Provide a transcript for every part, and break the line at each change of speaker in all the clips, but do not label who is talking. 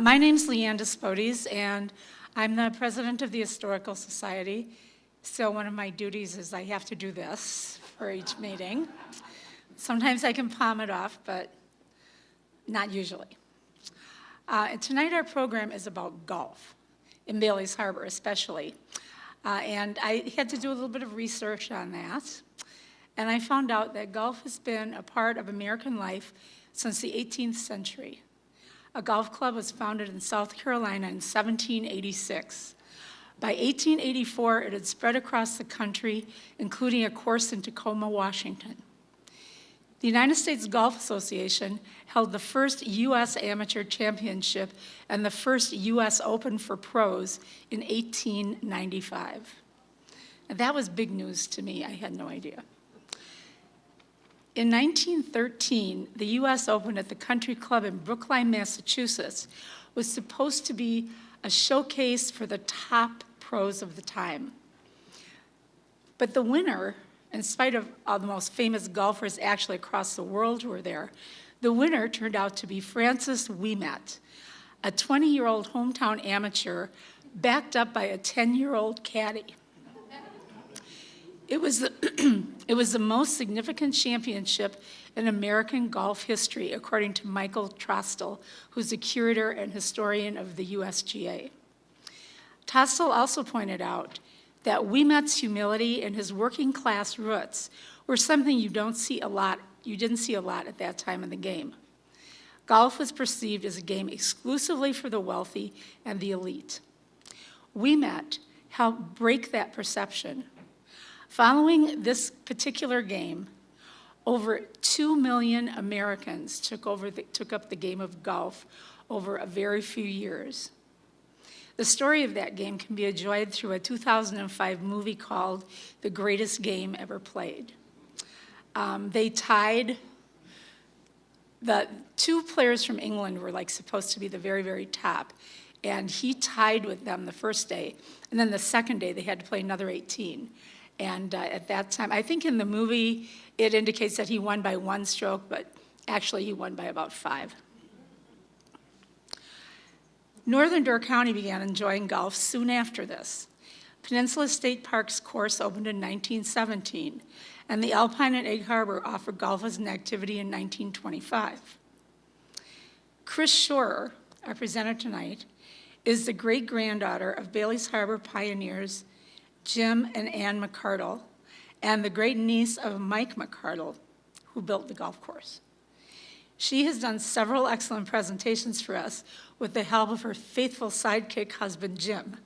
My name's Leanne Despodes, and I'm the president of the Historical Society. So one of my duties is I have to do this for each meeting. Sometimes I can palm it off, but not usually. And tonight our program is about golf, in Bailey's Harbor especially. And I had to do a little bit of research on that. And I found out that golf has been a part of American life since the 18th century. A golf club was founded in South Carolina in 1786. By 1884, it had spread across the country, including a course in Tacoma, Washington. The United States Golf Association held the first U.S. Amateur Championship and the first U.S. Open for pros in 1895. And that was big news to me. I had no idea. In 1913, the U.S. Open at the Country Club in Brookline, Massachusetts, was supposed to be a showcase for the top pros of the time. But the winner, in spite of all the most famous golfers actually across the world who were there, the winner turned out to be Francis Ouimet, a 20-year-old hometown amateur backed up by a 10-year-old caddy. It was the most significant championship in American golf history, according to Michael Trostel, who's the curator and historian of the USGA. Trostel also pointed out that Ouimet's humility and his working class roots were something you didn't see a lot at that time in the game. Golf was perceived as a game exclusively for the wealthy and the elite. Ouimet helped break that perception. Following this particular game, over 2 million Americans took up the game of golf over a very few years. The story of that game can be enjoyed through a 2005 movie called The Greatest Game Ever Played. They tied, the two players from England were supposed to be the very, very top, and he tied with them the first day, and then the second day they had to play another 18. And at that time, I think in the movie, it indicates that he won by 1 stroke, but actually he won by about 5. Northern Door County began enjoying golf soon after this. Peninsula State Park's course opened in 1917, and the Alpine at Egg Harbor offered golf as an activity in 1925. Kriss Schorer, our presenter tonight, is the great-granddaughter of Bailey's Harbor pioneers Jim and Ann Mcardle, and the great niece of Mike Mcardle, who built the golf course. She has done several excellent presentations for us with the help of her faithful sidekick husband, Jim.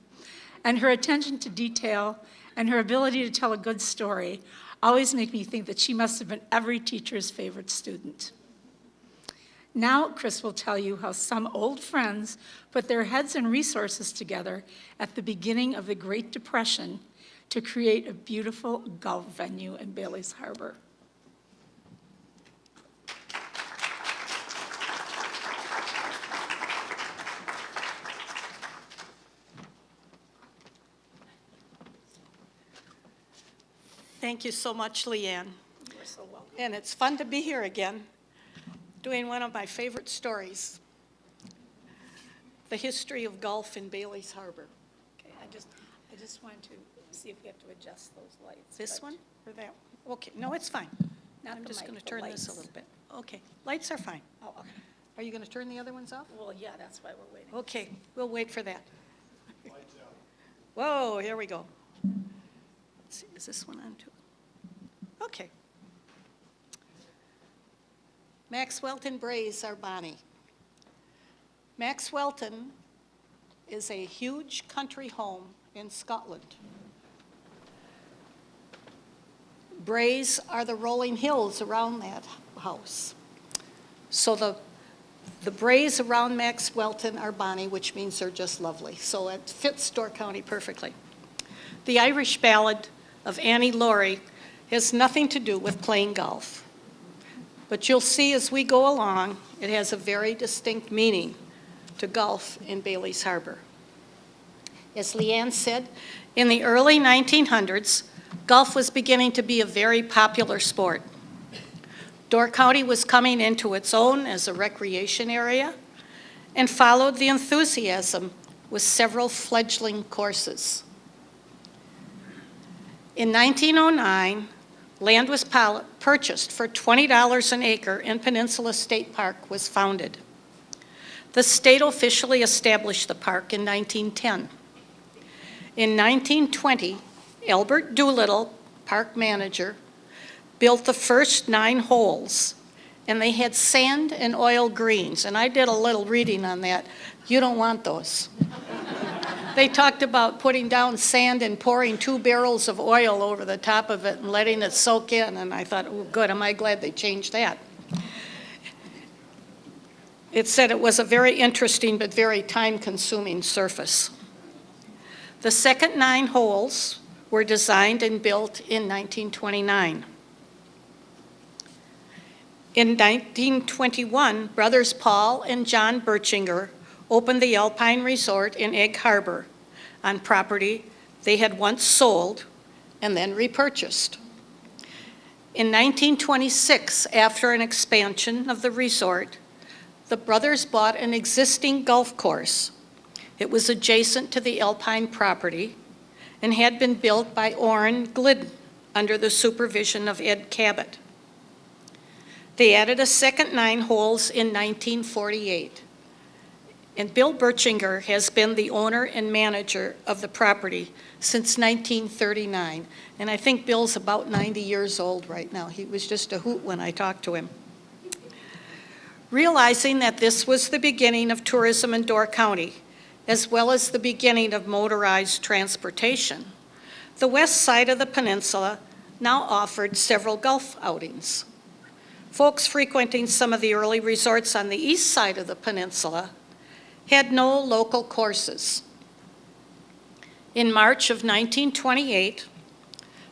And her attention to detail and her ability to tell a good story always make me think that she must have been every teacher's favorite student. Now, Kriss will tell you how some old friends put their heads and resources together at the beginning of the Great Depression to create a beautiful golf venue in Bailey's Harbor.
Thank you so much, Leanne.
You're so welcome.
And it's fun to be here again, doing one of my favorite stories, the history of golf in Bailey's Harbor.
Okay, I just want to see if we have to adjust those lights.
This one or that one? Okay, no, it's fine.
Not
I'm
the
just
mic,
going to
the
turn this a
lights.
little bit. Okay, lights are fine.
Oh, okay.
Are you going to turn the other ones off?
Well, yeah, that's why we're waiting.
Okay, we'll wait for that. Whoa, here we go. Let's see, is this one on too? Okay. Maxwelton Braes, our Bonnie. Maxwelton is a huge country home in Scotland. Brays are the rolling hills around that Clubhouse. So the Brays around Maxwelton are Bonnie, which means they're just lovely. So it fits Door County perfectly. The Irish ballad of Annie Laurie has nothing to do with playing golf. But you'll see as we go along, it has a very distinct meaning to golf in Bailey's Harbor. As Leanne said, in the early 1900s, golf was beginning to be a very popular sport. Door County was coming into its own as a recreation area and followed the enthusiasm with several fledgling courses. In 1909, land was purchased for $20 an acre and Peninsula State Park was founded. The state officially established the park in 1910. In 1920, Albert Doolittle, park manager, built the first 9 holes, and they had sand and oil greens, and I did a little reading on that. You don't want those. They talked about putting down sand and pouring 2 barrels of oil over the top of it and letting it soak in, and I thought, oh, good, am I glad they changed that. It said it was a very interesting but very time-consuming surface. The second 9 holes were designed and built in 1929. In 1921, brothers Paul and John Birchinger opened the Alpine Resort in Egg Harbor on property they had once sold and then repurchased. In 1926, after an expansion of the resort, the brothers bought an existing golf course. It was adjacent to the Alpine property and had been built by Orrin Glidden under the supervision of Ed Cabot. They added a second 9 holes in 1948. And Bill Birchinger has been the owner and manager of the property since 1939. And I think Bill's about 90 years old right now. He was just a hoot when I talked to him. Realizing that this was the beginning of tourism in Door County, as well as the beginning of motorized transportation, the west side of the peninsula now offered several golf outings. Folks frequenting some of the early resorts on the east side of the peninsula had no local courses. In March of 1928,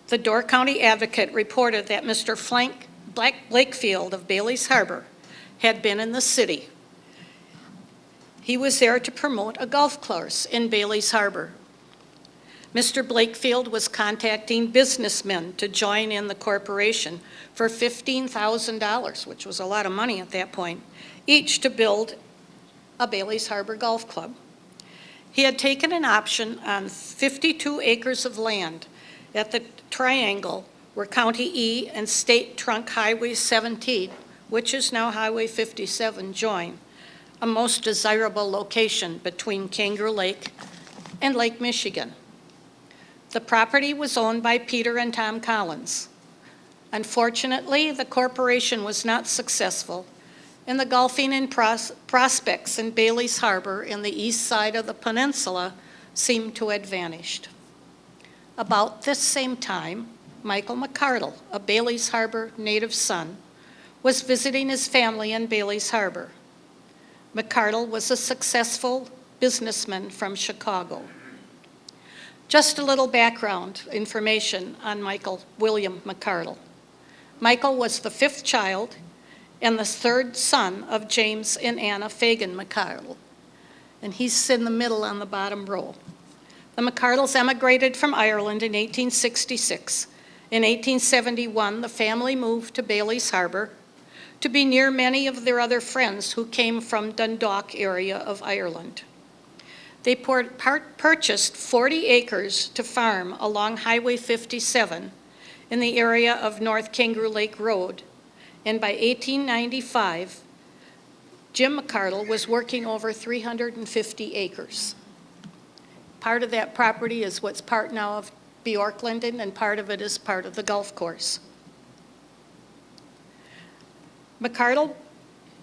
the Door County Advocate reported that Mr. Blakefield of Bailey's Harbor had been in the city. He was there to promote a golf course in Bailey's Harbor. Mr. Blakefield was contacting businessmen to join in the corporation for $15,000, which was a lot of money at that point, each to build a Bailey's Harbor Golf Club. He had taken an option on 52 acres of land at the triangle where County E and State Trunk Highway 17, which is now Highway 57, join, a most desirable location between Kangaroo Lake and Lake Michigan. The property was owned by Peter and Tom Collins. Unfortunately, the corporation was not successful, and the golfing and prospects in Bailey's Harbor in the east side of the peninsula seemed to have vanished. About this same time, Michael Mcardle, a Bailey's Harbor native son, was visiting his family in Bailey's Harbor. Mcardle was a successful businessman from Chicago. Just a little background information on Michael William Mcardle. Michael was the 5th child and the 3rd son of James and Anna Fagan Mcardle. And he's in the middle on the bottom row. The Mcardles emigrated from Ireland in 1866. In 1871, the family moved to Bailey's Harbor to be near many of their other friends who came from Dundalk area of Ireland. They purchased 40 acres to farm along Highway 57 in the area of North Kangaroo Lake Road, and by 1895, Jim Mcardle was working over 350 acres. Part of that property is what's part now of Bjorklanden, and part of it is part of the golf course. Mcardle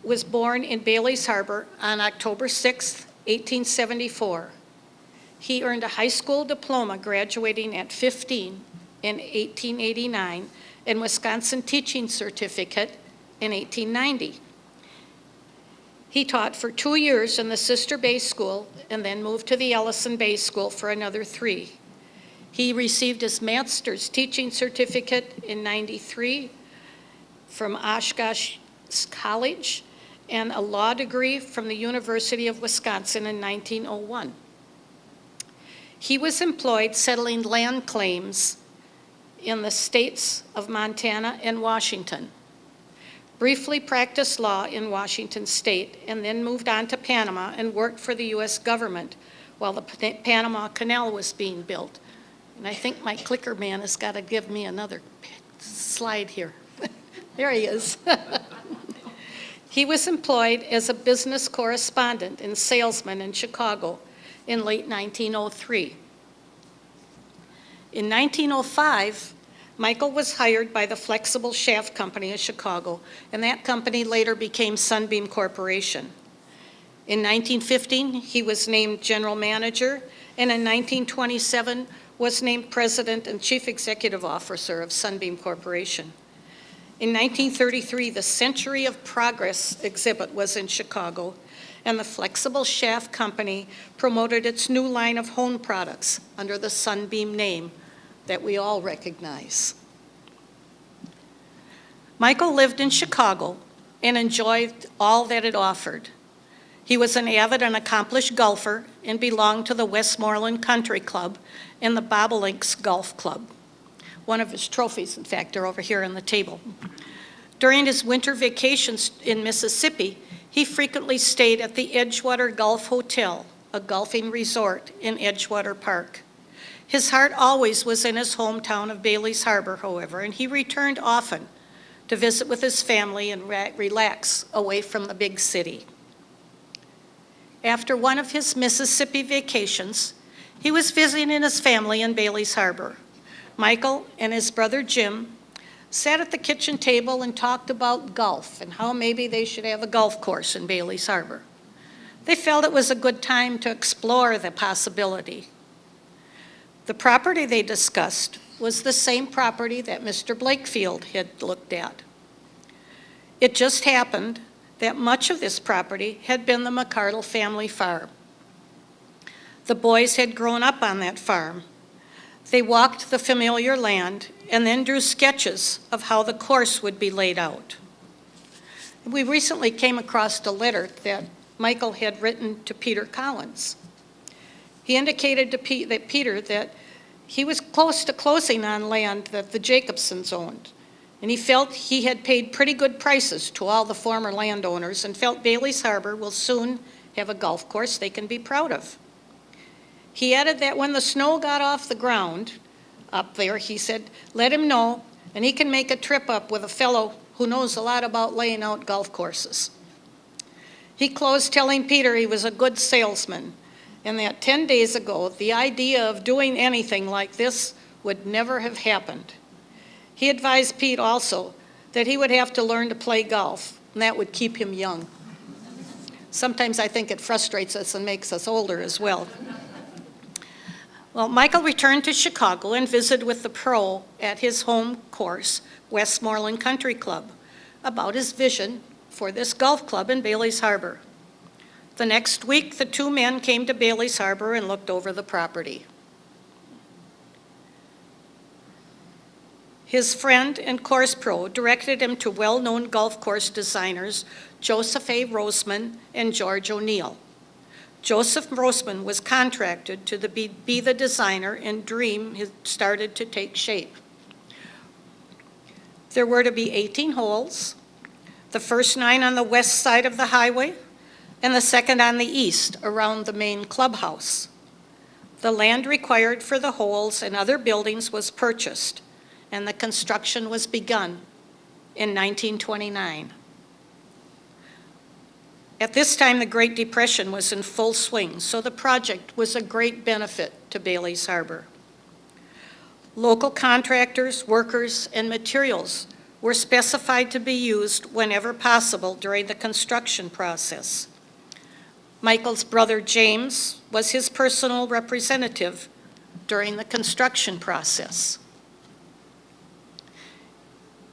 was born in Bailey's Harbor on October 6, 1874. He earned a high school diploma graduating at 15 in 1889 and Wisconsin teaching certificate in 1890. He taught for 2 years in the Sister Bay School and then moved to the Ellison Bay School for another 3. He received his master's teaching certificate in '93 from Oshkosh College and a law degree from the University of Wisconsin in 1901. He was employed settling land claims in the states of Montana and Washington. Briefly practiced law in Washington state and then moved on to Panama and worked for the U.S. government while the Panama Canal was being built. And I think my clicker man has got to give me another slide here. There he is. He was employed as a business correspondent and salesman in Chicago in late 1903. In 1905, Michael was hired by the Flexible Shaft Company of Chicago, and that company later became Sunbeam Corporation. In 1915, he was named general manager, and in 1927 was named president and chief executive officer of Sunbeam Corporation. In 1933, the Century of Progress exhibit was in Chicago, and the Flexible Shaft Company promoted its new line of home products under the Sunbeam name that we all recognize. Michael lived in Chicago and enjoyed all that it offered. He was an avid and accomplished golfer and belonged to the Westmoreland Country Club and the Bobolinks Golf Club. One of his trophies, in fact, are over here on the table. During his winter vacations in Mississippi, he frequently stayed at the Edgewater Golf Hotel, a golfing resort in Edgewater Park. His heart always was in his hometown of Bailey's Harbor, however, and he returned often to visit with his family and relax away from the big city. After one of his Mississippi vacations, he was visiting his family in Bailey's Harbor. Michael and his brother Jim sat at the kitchen table and talked about golf and how maybe they should have a golf course in Bailey's Harbor. They felt it was a good time to explore the possibility. The property they discussed was the same property that Mr. Blakefield had looked at. It just happened that much of this property had been the Mcardle family farm. The boys had grown up on that farm. They walked the familiar land and then drew sketches of how the course would be laid out. We recently came across a letter that Michael had written to Peter Collins. He indicated to Peter that he was close to closing on land that the Jacobsons owned, and he felt he had paid pretty good prices to all the former landowners and felt Bailey's Harbor will soon have a golf course they can be proud of. He added that when the snow got off the ground up there, he said, let him know, and he can make a trip up with a fellow who knows a lot about laying out golf courses. He closed telling Peter he was a good salesman, and that 10 days ago, the idea of doing anything like this would never have happened. He advised Pete also that he would have to learn to play golf, and that would keep him young. Sometimes I think it frustrates us and makes us older as well. Well, Michael returned to Chicago and visited with the pro at his home course, Westmoreland Country Club, about his vision for this golf club in Bailey's Harbor. The next week, the two men came to Bailey's Harbor and looked over the property. His friend and course pro directed him to well-known golf course designers Joseph A. Roseman and George O'Neill. Joseph Roseman was contracted to be the designer, and dream had started to take shape. There were to be 18 holes, the first 9 on the west side of the highway, and the second on the east around the main clubhouse. The land required for the holes and other buildings was purchased, and the construction was begun in 1929. At this time, the Great Depression was in full swing, so the project was a great benefit to Bailey's Harbor. Local contractors, workers, and materials were specified to be used whenever possible during the construction process. Michael's brother James was his personal representative during the construction process.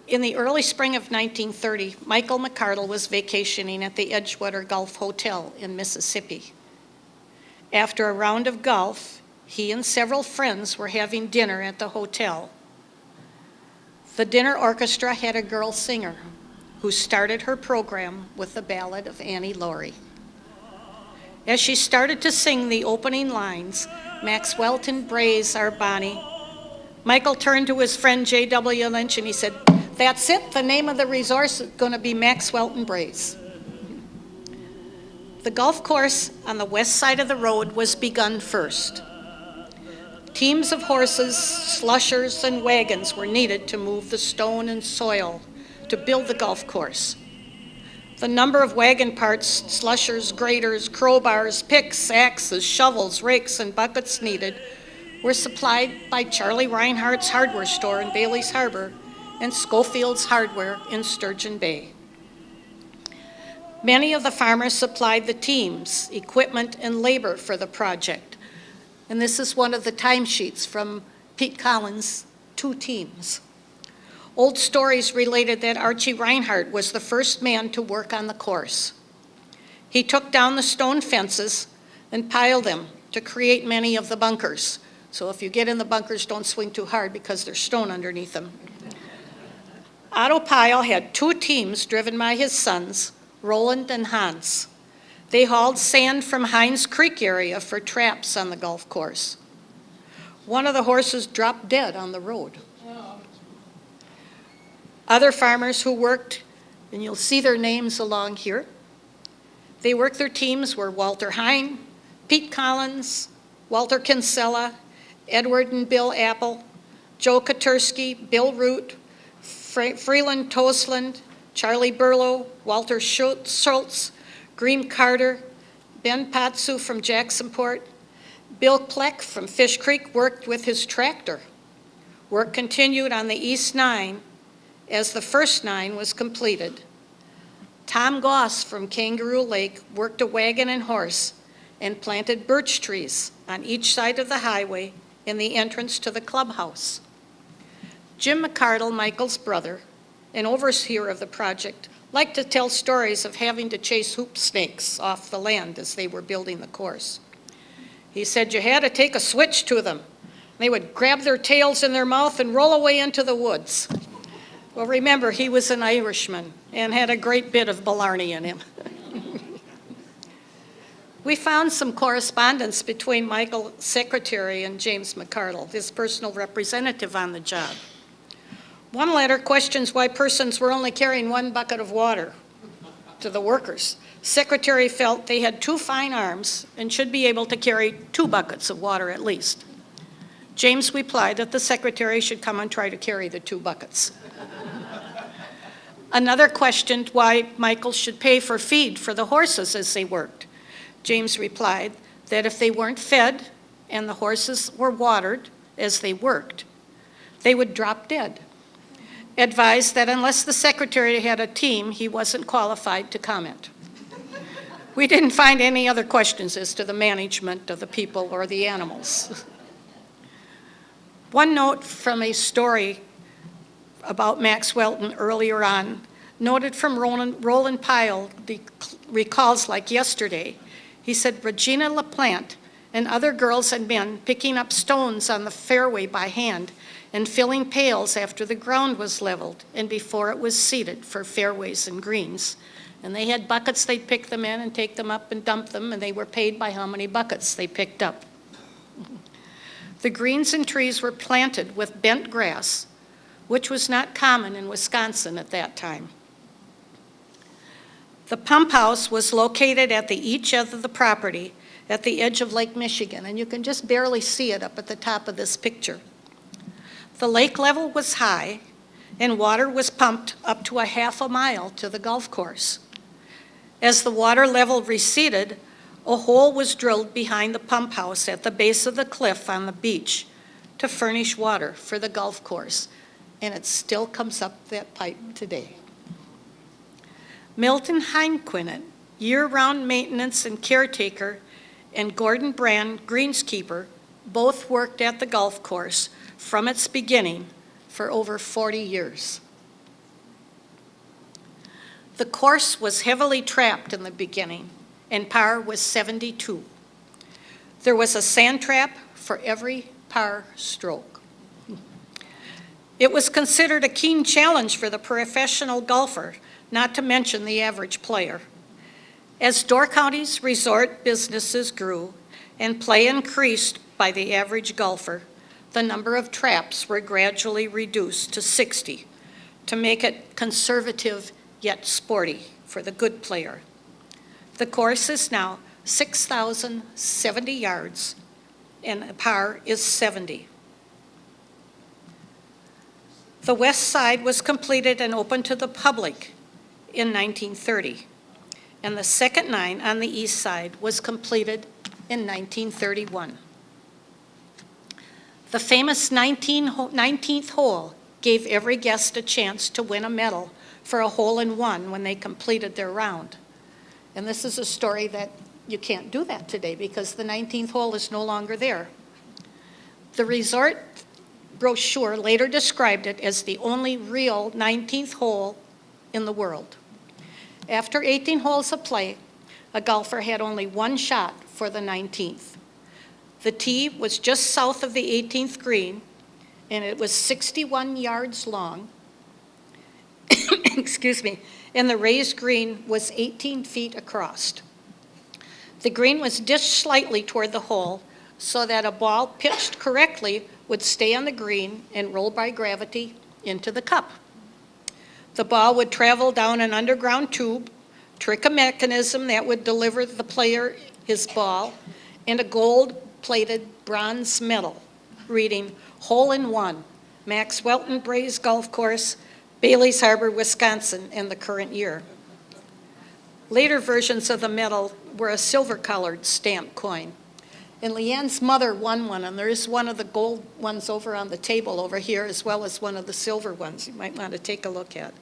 In the early spring of 1930, Michael Mcardle was vacationing at the Edgewater Golf Hotel in Mississippi. After a round of golf, he and several friends were having dinner at the hotel. The dinner orchestra had a girl singer who started her program with the ballad of Annie Laurie. As she started to sing the opening lines, Maxwelton Braes, our Bonnie, Michael turned to his friend J.W. Lynch and he said, "That's it, the name of the resort is going to be Maxwelton Braes." The golf course on the west side of the road was begun first. Teams of horses, slushers, and wagons were needed to move the stone and soil to build the golf course. The number of wagon parts, slushers, graders, crowbars, picks, axes, shovels, rakes, and buckets needed were supplied by Charlie Reinhardt's hardware store in Bailey's Harbor and Schofield's Hardware in Sturgeon Bay. Many of the farmers supplied the teams, equipment, and labor for the project. And this is one of the timesheets from Pete Collins' 2 teams. Old stories related that Archie Reinhardt was the first man to work on the course. He took down the stone fences and piled them to create many of the bunkers. So if you get in the bunkers, don't swing too hard because there's stone underneath them. Otto Pyle had 2 teams driven by his sons, Roland and Hans. They hauled sand from Hines Creek area for traps on the golf course. One of the horses dropped dead on the road. Other farmers who worked, and you'll see their names along here, they worked their teams were Walter Hine, Pete Collins, Walter Kinsella, Edward and Bill Apple, Joe Katersky, Bill Root, Freeland Tosland, Charlie Burlow, Walter Schultz, Green Carter, Ben Patsu from Jacksonport, Bill Kleck from Fish Creek worked with his tractor. Work continued on the East 9 as the first 9 was completed. Tom Goss from Kangaroo Lake worked a wagon and horse and planted birch trees on each side of the highway in the entrance to the clubhouse. Jim Mcardle, Michael's brother, an overseer of the project, liked to tell stories of having to chase hoop snakes off the land as they were building the course. He said you had to take a switch to them. They would grab their tails in their mouth and roll away into the woods. Well, remember, he was an Irishman and had a great bit of Blarney in him. We found some correspondence between Michael's secretary and James Mcardle, his personal representative on the job. One letter questions why persons were only carrying 1 bucket of water to the workers. Secretary felt they had 2 fine arms and should be able to carry 2 buckets of water at least. James replied that the secretary should come and try to carry the 2 buckets. Another questioned why Michael should pay for feed for the horses as they worked. James replied that if they weren't fed and the horses were watered as they worked, they would drop dead. Advised that unless the secretary had a team, he wasn't qualified to comment. We didn't find any other questions as to the management of the people or the animals. One note from a story about Maxwelton earlier on, noted from Roland Pyle, recalls like yesterday. He said, Regina LaPlante and other girls and men picking up stones on the fairway by hand and filling pails after the ground was leveled and before it was seeded for fairways and greens. And they had buckets, they'd pick them in and take them up and dump them, and they were paid by how many buckets they picked up. The greens and trees were planted with bent grass, which was not common in Wisconsin at that time. The pump house was located at the east edge of the property at the edge of Lake Michigan, and you can just barely see it up at the top of this picture. The lake level was high, and water was pumped up to a half a mile to the golf course. As the water level receded, a hole was drilled behind the pump house at the base of the cliff on the beach to furnish water for the golf course, and it still comes up that pipe today. Milton Heinquinnet, year-round maintenance and caretaker, and Gordon Brand, greenskeeper, both worked at the golf course from its beginning for over 40 years. The course was heavily trapped in the beginning, and par was 72. There was a sand trap for every par stroke. It was considered a keen challenge for the professional golfer, not to mention the average player. As Door County's resort businesses grew and play increased by the average golfer, the number of traps were gradually reduced to 60 to make it conservative yet sporty for the good player. The course is now 6,070 yards and the par is 70. The west side was completed and opened to the public in 1930, and the second nine on the east side was completed in 1931. The famous 19th hole gave every guest a chance to win a medal for a hole-in-one when they completed their round. And this is a story that you can't do that today because the 19th hole is no longer there. The resort brochure later described it as the only real 19th hole in the world. After 18 holes of play, a golfer had only one shot for the 19th. The tee was just south of the 18th green, and it was 61 yards long. Excuse me. And the raised green was 18 feet across. The green was dished slightly toward the hole so that a ball pitched correctly would stay on the green and roll by gravity into the cup. The ball would travel down an underground tube, trick a mechanism that would deliver the player his ball, and a gold-plated bronze medal reading "Hole-in-One, Maxwelton Braes Golf Course, Bailey's Harbor, Wisconsin," in the current year. Later versions of the medal were a silver-colored stamped coin. And Leanne's mother won one, and there is one of the gold ones over on the table over here, as well as one of the silver ones you might want to take a look at.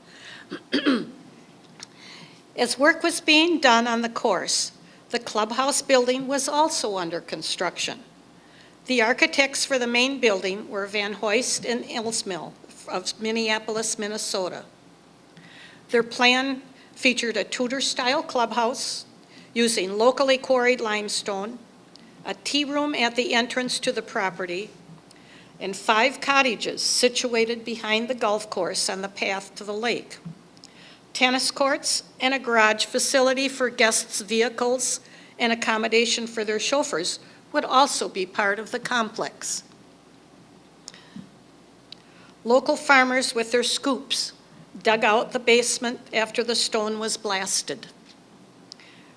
As work was being done on the course, the clubhouse building was also under construction. The architects for the main building were Van Hoist and Elsmill of Minneapolis, Minnesota. Their plan featured a Tudor-style clubhouse using locally quarried limestone, a tea room at the entrance to the property, and 5 cottages situated behind the golf course on the path to the lake. Tennis courts and a garage facility for guests' vehicles and accommodation for their chauffeurs would also be part of the complex. Local farmers with their scoops dug out the basement after the stone was blasted.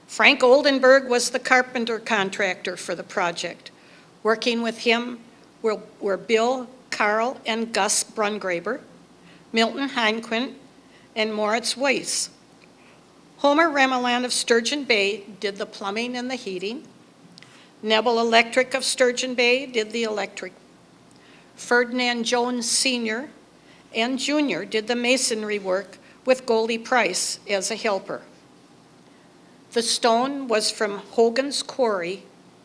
Frank Oldenburg was the carpenter contractor for the project. Working with him were Bill, Carl, and Gus Brungraber, Milton Heinquint, and Moritz Weiss. Homer Remelan of Sturgeon Bay did the plumbing and the heating. Nebel Electric of Sturgeon Bay did the electric. Ferdinand Jones Sr. and Jr. did the masonry work with Goldie Price as a helper. The stone was from Hogan's Quarry,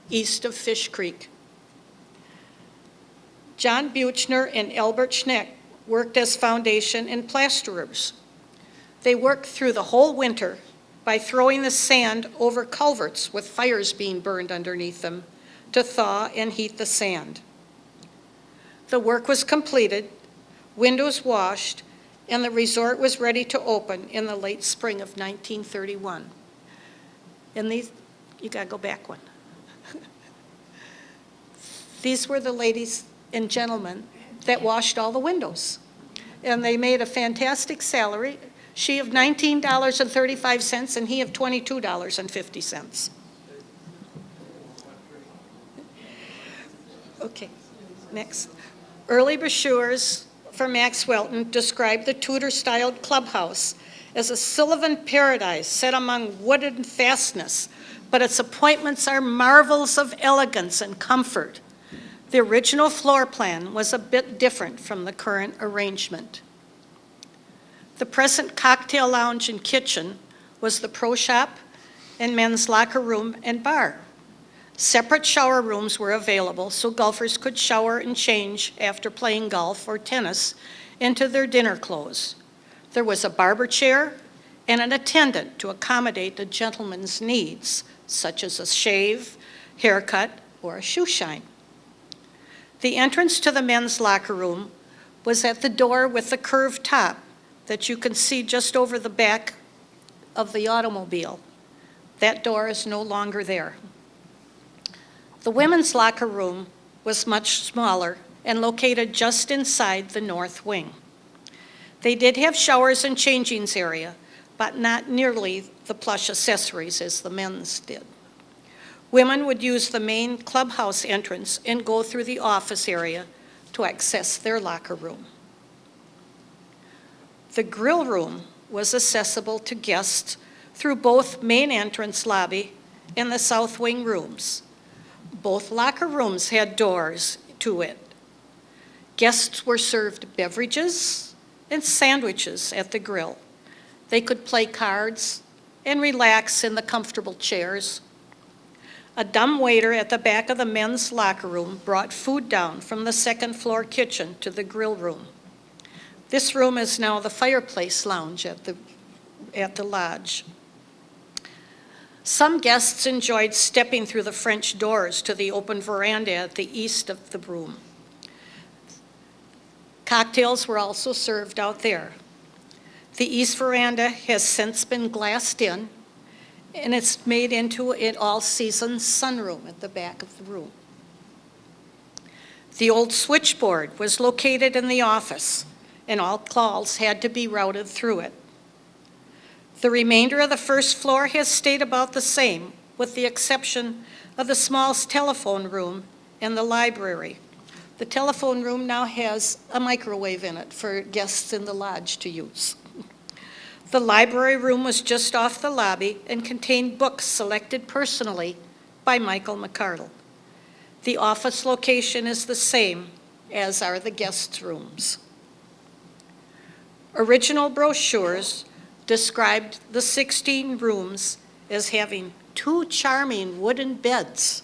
east of Fish Creek. John Buchner and Albert Schneck worked as foundation and plasterers. They worked through the whole winter by throwing the sand over culverts with fires being burned underneath them to thaw and heat the sand. The work was completed, windows washed, and the resort was ready to open in the late spring of 1931. And these, you gotta go back one. These were the ladies and gentlemen that washed all the windows. And they made a fantastic salary. She of $19.35 and he of $22.50. Okay, next. Early brochures for Maxwelton described the Tudor-styled clubhouse as a sylvan paradise set among wooded fastness, but its appointments are marvels of elegance and comfort. The original floor plan was a bit different from the current arrangement. The present cocktail lounge and kitchen was the pro shop and men's locker room and bar. Separate shower rooms were available so golfers could shower and change after playing golf or tennis into their dinner clothes. There was a barber chair and an attendant to accommodate a gentleman's needs, such as a shave, haircut, or a shoe shine. The entrance to the men's locker room was at the door with the curved top that you can see just over the back of the automobile. That door is no longer there. The women's locker room was much smaller and located just inside the north wing. They did have showers and changings area, but not nearly the plush accessories as the men's did. Women would use the main clubhouse entrance and go through the office area to access their locker room. The grill room was accessible to guests through both main entrance lobby and the south wing rooms. Both locker rooms had doors to it. Guests were served beverages and sandwiches at the grill. They could play cards and relax in the comfortable chairs. A dumbwaiter at the back of the men's locker room brought food down from the second floor kitchen to the grill room. This room is now the Fireplace Lounge at the lodge. Some guests enjoyed stepping through the French doors to the open veranda at the east of the room. Cocktails were also served out there. The east veranda has since been glassed in, and it's made into an all-season sunroom at the back of the room. The old switchboard was located in the office, and all calls had to be routed through it. The remainder of the first floor has stayed about the same, with the exception of the small telephone room and the library. The telephone room now has a microwave in it for guests in the lodge to use. The library room was just off the lobby and contained books selected personally by Michael Mcardle. The office location is the same, as are the guest rooms. Original brochures described the 16 rooms as having 2 charming wooden beds,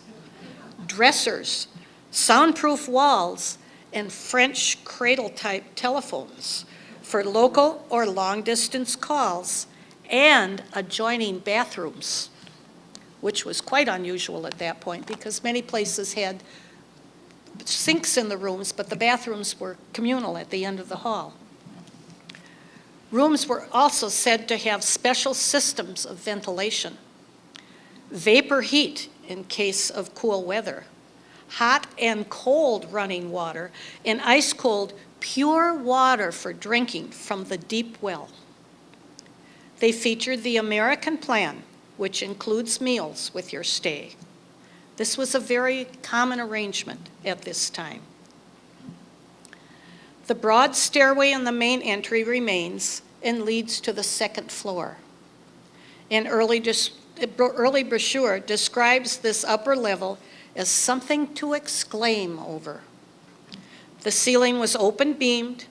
dressers, soundproof walls, and French cradle-type telephones for local or long-distance calls, and adjoining bathrooms, which was quite unusual at that point because many places had sinks in the rooms, but the bathrooms were communal at the end of the hall. Rooms were also said to have special systems of ventilation, vapor heat in case of cool weather, hot and cold running water, and ice-cold pure water for drinking from the deep well. They featured the American plan, which includes meals with your stay. This was a very common arrangement at this time. The broad stairway in the main entry remains and leads to the second floor. An early brochure describes this upper level as something to exclaim over. The ceiling was open-beamed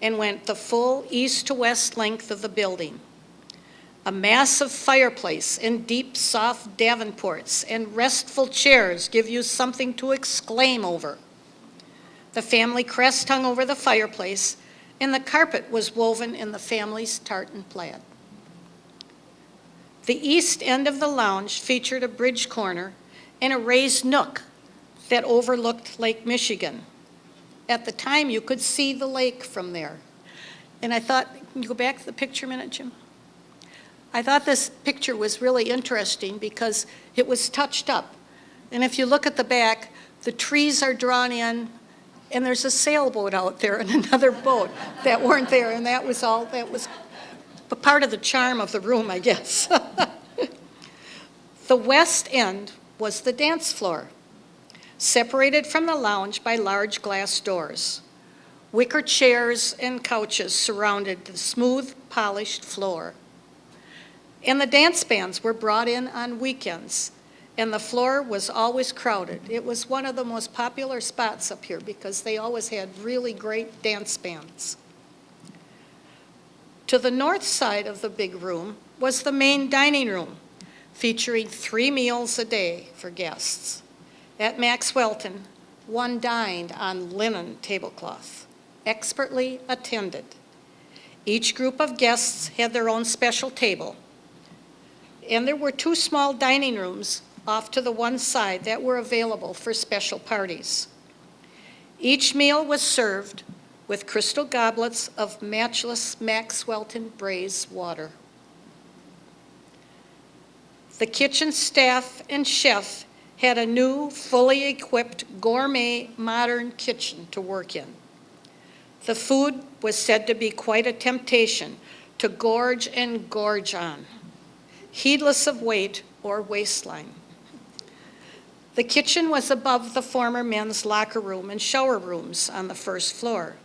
and went the full east to west length of the building. A massive fireplace and deep, soft davenports and restful chairs give you something to exclaim over. The family crest hung over the fireplace, and the carpet was woven in the family's tartan plaid. The east end of the lounge featured a bridge corner and a raised nook that overlooked Lake Michigan. At the time, you could see the lake from there. And I thought, can you go back to the picture a minute, Jim? I thought this picture was really interesting because it was touched up. And if you look at the back, the trees are drawn in, and there's a sailboat out there and another boat that weren't there, and that was part of the charm of the room, I guess. The west end was the dance floor, separated from the lounge by large glass doors. Wicker chairs and couches surrounded the smooth, polished floor. And the dance bands were brought in on weekends, and the floor was always crowded. It was one of the most popular spots up here because they always had really great dance bands. To the north side of the big room was the main dining room, featuring 3 meals a day for guests. At Maxwelton, one dined on linen tablecloth, expertly attended. Each group of guests had their own special table. And there were 2 small dining rooms off to the one side that were available for special parties. Each meal was served with crystal goblets of matchless Maxwelton Braes water. The kitchen staff and chef had a new, fully equipped, gourmet, modern kitchen to work in. The food was said to be quite a temptation to gorge and gorge on, heedless of weight or waistline. The kitchen was above the former men's locker room and shower rooms on the first floor.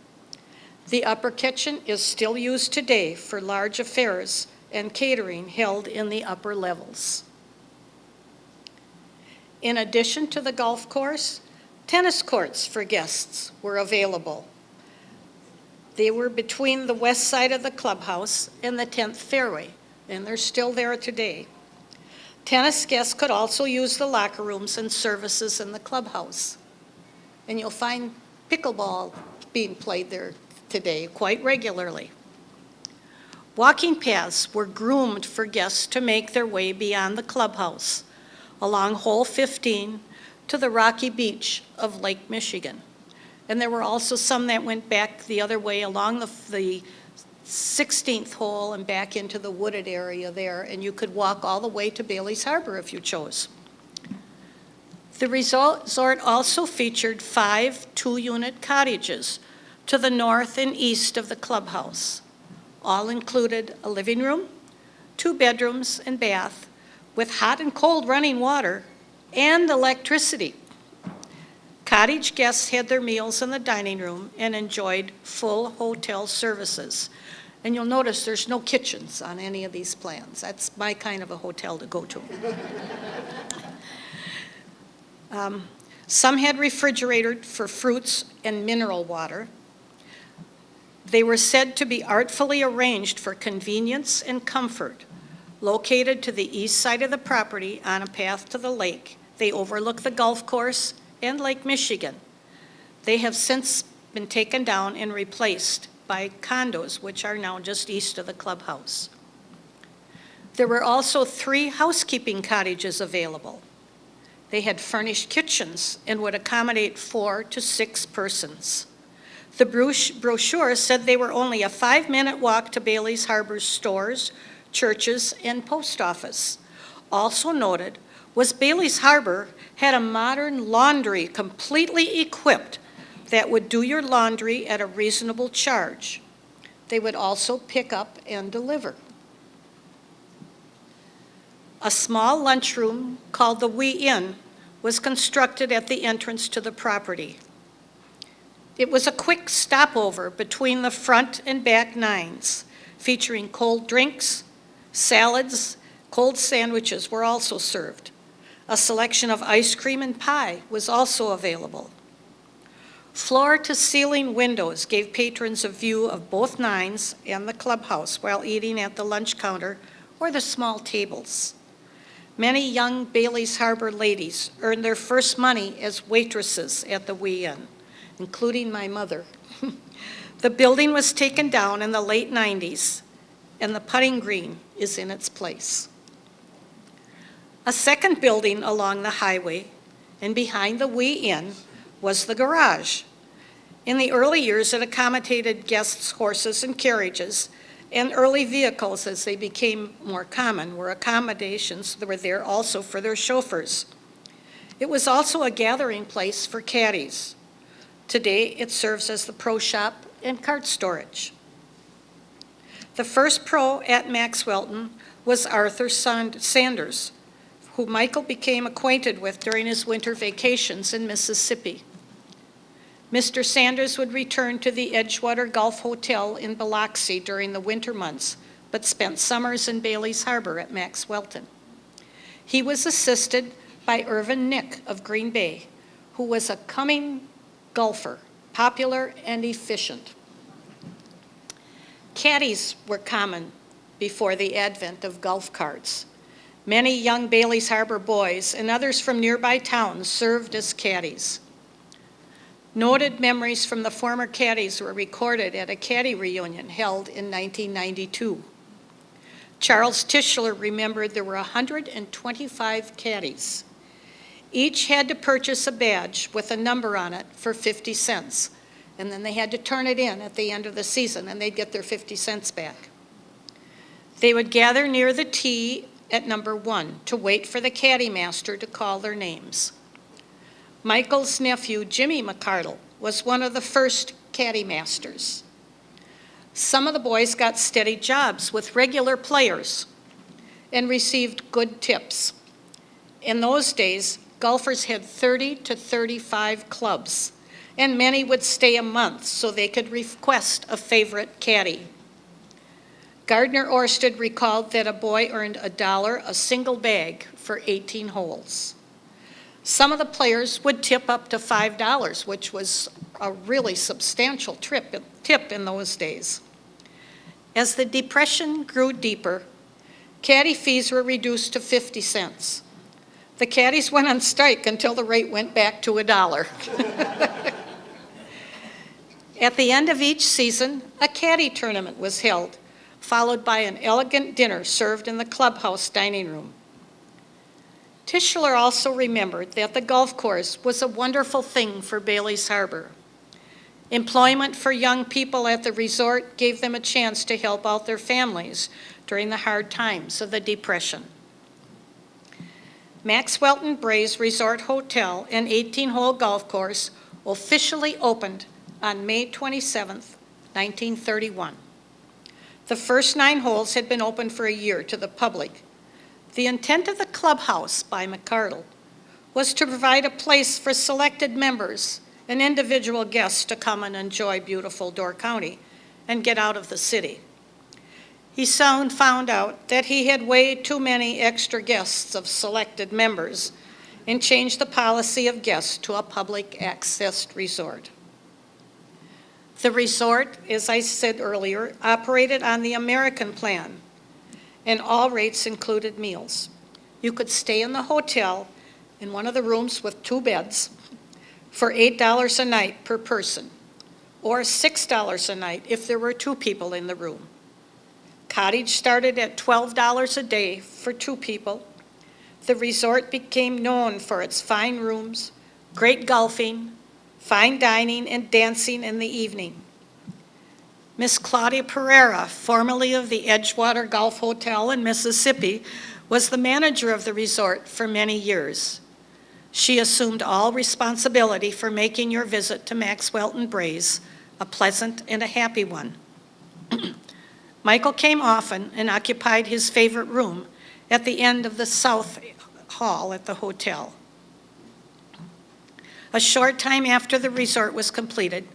The upper kitchen is still used today for large affairs and catering held in the upper levels. In addition to the golf course, tennis courts for guests were available. They were between the west side of the clubhouse and the 10th fairway, and they're still there today. Tennis guests could also use the locker rooms and services in the clubhouse. And you'll find pickleball being played there today quite regularly. Walking paths were groomed for guests to make their way beyond the clubhouse, along hole 15 to the rocky beach of Lake Michigan. And there were also some that went back the other way along the 16th hole and back into the wooded area there, and you could walk all the way to Bailey's Harbor if you chose. The resort also featured 5 2-unit cottages to the north and east of the clubhouse. All included a living room, 2 bedrooms and bath, with hot and cold running water and electricity. Cottage guests had their meals in the dining room and enjoyed full hotel services. And you'll notice there's no kitchens on any of these plans. That's my kind of a hotel to go to. Some had refrigerators for fruits and mineral water. They were said to be artfully arranged for convenience and comfort. Located to the east side of the property on a path to the lake, they overlook the golf course and Lake Michigan. They have since been taken down and replaced by condos, which are now just east of the clubhouse. There were also 3 housekeeping cottages available. They had furnished kitchens and would accommodate 4 to 6 persons. The brochure said they were only a 5-minute walk to Bailey's Harbor's stores, churches, and post office. Also noted was Bailey's Harbor had a modern laundry completely equipped that would do your laundry at a reasonable charge. They would also pick up and deliver. A small lunchroom called the Wee Inn was constructed at the entrance to the property. It was a quick stopover between the front and back nines, featuring cold drinks, salads, cold sandwiches were also served. A selection of ice cream and pie was also available. Floor-to-ceiling windows gave patrons a view of both nines and the clubhouse while eating at the lunch counter or the small tables. Many young Bailey's Harbor ladies earned their first money as waitresses at the Wee Inn, including my mother. The building was taken down in the late 90s, and the putting green is in its place. A second building along the highway and behind the Wee Inn was the garage. In the early years, it accommodated guests' horses and carriages, and early vehicles, as they became more common, were accommodations that were there also for their chauffeurs. It was also a gathering place for caddies. Today, it serves as the pro shop and cart storage. The first pro at Maxwelton was Arthur Sanders, who Michael became acquainted with during his winter vacations in Mississippi. Mr. Sanders would return to the Edgewater Golf Hotel in Biloxi during the winter months, but spent summers in Bailey's Harbor at Maxwelton. He was assisted by Irvin Nick of Green Bay, who was a coming golfer, popular and efficient. Caddies were common before the advent of golf carts. Many young Bailey's Harbor boys and others from nearby towns served as caddies. Noted memories from the former caddies were recorded at a caddy reunion held in 1992. Charles Tischler remembered there were 125 caddies. Each had to purchase a badge with a number on it for 50 cents, and then they had to turn it in at the end of the season, and they'd get their 50 cents back. They would gather near the tee at number 1 to wait for the caddy master to call their names. Michael's nephew, Jimmy Mcardle, was one of the first caddy masters. Some of the boys got steady jobs with regular players and received good tips. In those days, golfers had 30 to 35 clubs, and many would stay a month so they could request a favorite caddy. Gardner Orsted recalled that a boy earned $1 a single bag for 18 holes. Some of the players would tip up to $5, which was a really substantial tip in those days. As the Depression grew deeper, caddy fees were reduced to 50 cents. The caddies went on strike until the rate went back to $1. At the end of each season, a caddy tournament was held, followed by an elegant dinner served in the clubhouse dining room. Tischler also remembered that the golf course was a wonderful thing for Bailey's Harbor. Employment for young people at the resort gave them a chance to help out their families during the hard times of the Depression. Maxwelton Braes Resort Hotel and 18-hole golf course officially opened on May 27, 1931. The first 9 holes had been open for a year to the public. The intent of the Clubhouse by Mcardle was to provide a place for selected members and individual guests to come and enjoy beautiful Door County and get out of the city. He soon found out that he had way too many extra guests of selected members and changed the policy of guests to a public access resort. The resort, as I said earlier, operated on the American plan, and all rates included meals. You could stay in the hotel in one of the rooms with 2 beds for $8 a night per person, or $6 a night if there were 2 people in the room. Cottage started at $12 a day for 2 people. The resort became known for its fine rooms, great golfing, fine dining, and dancing in the evening. Miss Claudia Pereira, formerly of the Edgewater Golf Hotel in Mississippi, was the manager of the resort for many years. She assumed all responsibility for making your visit to Maxwelton Braes a pleasant and a happy one. Michael came often and occupied his favorite room at the end of the South Hall at the hotel. A short time after the resort was completed,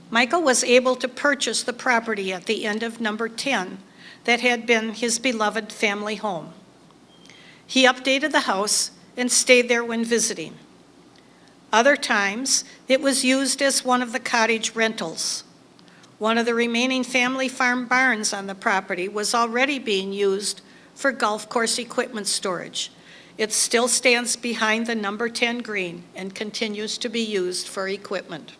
Michael was able to purchase the property at the end of number 10 that had been his beloved family home. He updated the house and stayed there when visiting. Other times, it was used as one of the cottage rentals. One of the remaining family farm barns on the property was already being used for golf course equipment storage. It still stands behind the number 10 green and continues to be used for equipment.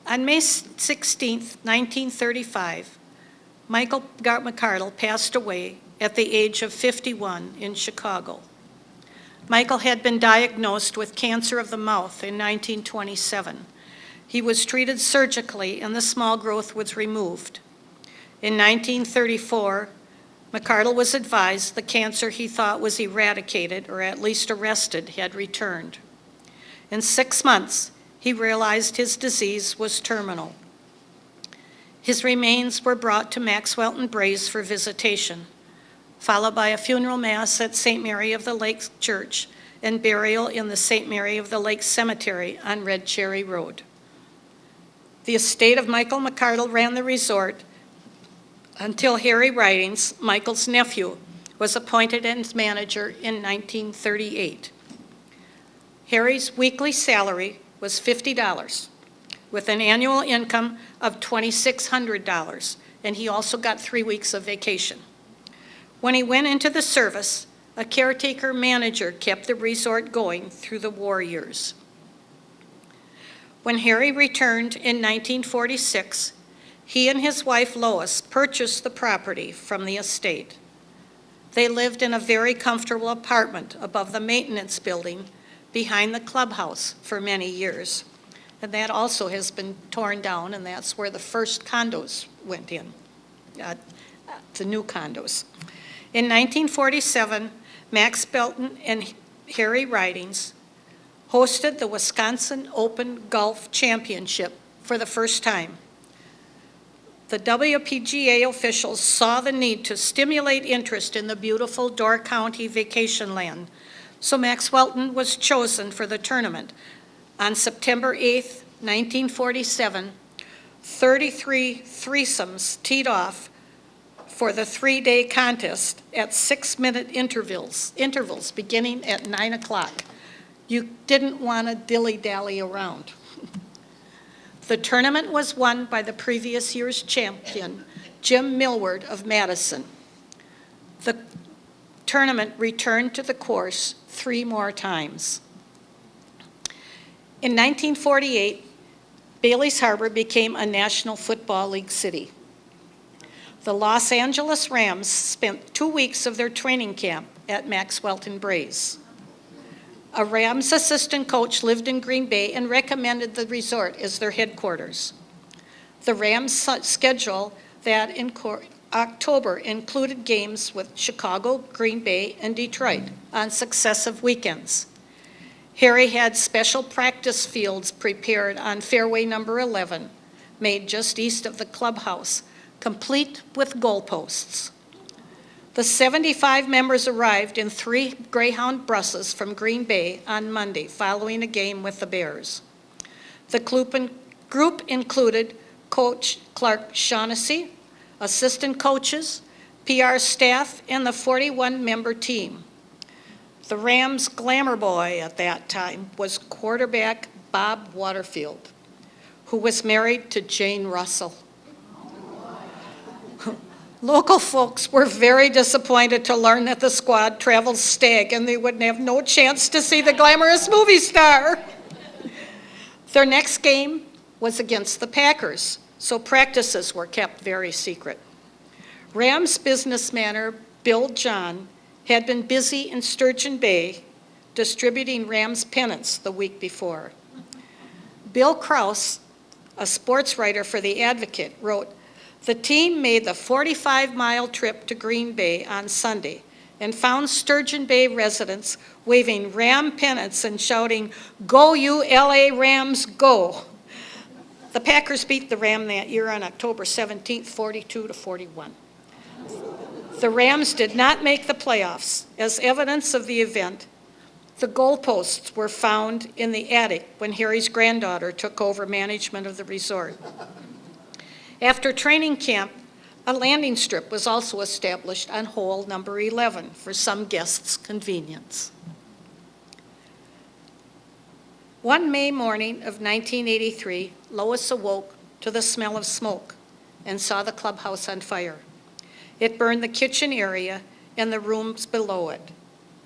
On May 16, 1935, Michael Mcardle passed away at the age of 51 in Chicago. Michael had been diagnosed with cancer of the mouth in 1927. He was treated surgically and the small growth was removed. In 1934, Mcardle was advised the cancer he thought was eradicated or at least arrested had returned. In 6 months, he realized his disease was terminal. His remains were brought to Maxwelton Braes for visitation, followed by a funeral mass at St. Mary of the Lake Church and burial in the St. Mary of the Lake Cemetery on Red Cherry Road. The estate of Michael Mcardle ran the resort until Harry Ridings, Michael's nephew, was appointed as manager in 1938. Harry's weekly salary was $50, with an annual income of $2,600, and he also got 3 weeks of vacation. When he went into the service, a caretaker manager kept the resort going through the war years. When Harry returned in 1946, he and his wife Lois purchased the property from the estate. They lived in a very comfortable apartment above the maintenance building behind the clubhouse for many years. And that also has been torn down, and that's where the first condos went in, the new condos. In 1947, Maxwelton and Harry Ridings hosted the Wisconsin Open Golf Championship for the first time. The WPGA officials saw the need to stimulate interest in the beautiful Door County vacation land, so Maxwelton was chosen for the tournament. On September 8th, 1947, 33 threesomes teed off for the 3-day contest at 6-minute intervals beginning at 9 o'clock. You didn't want to dilly-dally around. The tournament was won by the previous year's champion, Jim Millward of Madison. The tournament returned to the course 3 more times. In 1948, Bailey's Harbor became a National Football League city. The Los Angeles Rams spent 2 weeks of their training camp at Maxwelton Braes. A Rams assistant coach lived in Green Bay and recommended the resort as their headquarters. The Rams' schedule that in October included games with Chicago, Green Bay, and Detroit on successive weekends. Harry had special practice fields prepared on fairway number 11, made just east of the clubhouse, complete with goalposts. The 75 members arrived in 3 Greyhound buses from Green Bay on Monday following a game with the Bears. The group included Coach Clark Shaughnessy, assistant coaches, PR staff, and the 41-member team. The Rams' glamour boy at that time was quarterback Bob Waterfield, who was married to Jane Russell. Local folks were very disappointed to learn that the squad traveled stag and they would have no chance to see the glamorous movie star. Their next game was against the Packers, so practices were kept very secret. Rams businessman Bill John had been busy in Sturgeon Bay distributing Rams pennants the week before. Bill Krause, a sports writer for The Advocate, wrote, "The team made the 45-mile trip to Green Bay on Sunday and found Sturgeon Bay residents waving Ram pennants and shouting, 'Go you LA Rams, go!' The Packers beat the Ram that year on October 17th, 42-41. The Rams did not make the playoffs. As evidence of the event, the goalposts were found in the attic when Harry's granddaughter took over management of the resort. After training camp, a landing strip was also established on hole number 11 for some guests' convenience. One May morning of 1983, Lois awoke to the smell of smoke and saw the clubhouse on fire. It burned the kitchen area and the rooms below it.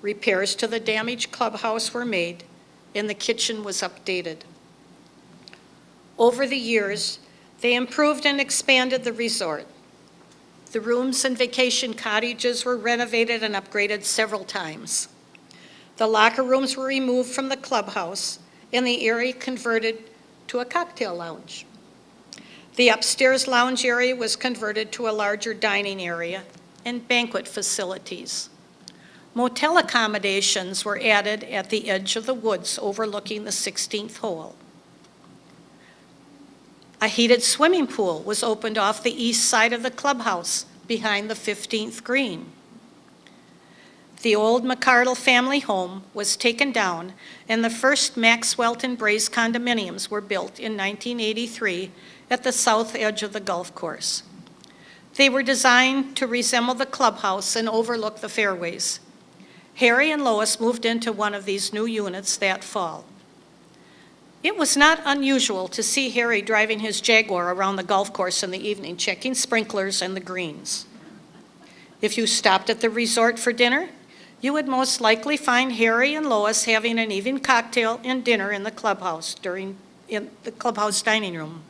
Repairs to the damaged clubhouse were made, and the kitchen was updated. Over the years, they improved and expanded the resort. The rooms and vacation cottages were renovated and upgraded several times. The locker rooms were removed from the clubhouse, and the area converted to a cocktail lounge. The upstairs lounge area was converted to a larger dining area and banquet facilities. Motel accommodations were added at the edge of the woods overlooking the 16th hole. A heated swimming pool was opened off the east side of the clubhouse behind the 15th green. The old Mcardle family home was taken down, and the first Maxwelton Braes condominiums were built in 1983 at the south edge of the golf course. They were designed to resemble the clubhouse and overlook the fairways. Harry and Lois moved into one of these new units that fall. It was not unusual to see Harry driving his Jaguar around the golf course in the evening, checking sprinklers and the greens. If you stopped at the resort for dinner, you would most likely find Harry and Lois having an evening cocktail and dinner in the clubhouse during in the clubhouse dining room.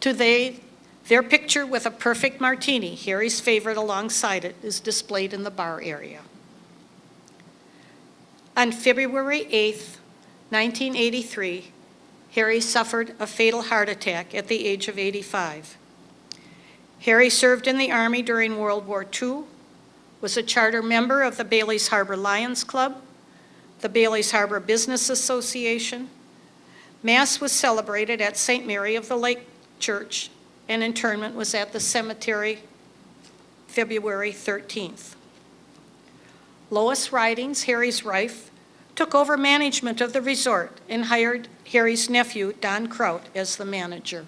Their picture with a perfect martini, Harry's favorite alongside it, is displayed in the bar area. On February 8th, 1983, Harry suffered a fatal heart attack at the age of 85. Harry served in the Army during World War II, was a charter member of the Bailey's Harbor Lions Club, the Bailey's Harbor Business Association. Mass was celebrated at St. Mary of the Lake Church, and interment was at the cemetery February 13th. Lois Ridings, Harry's wife, took over management of the resort and hired Harry's nephew, Don Kraut, as the manager.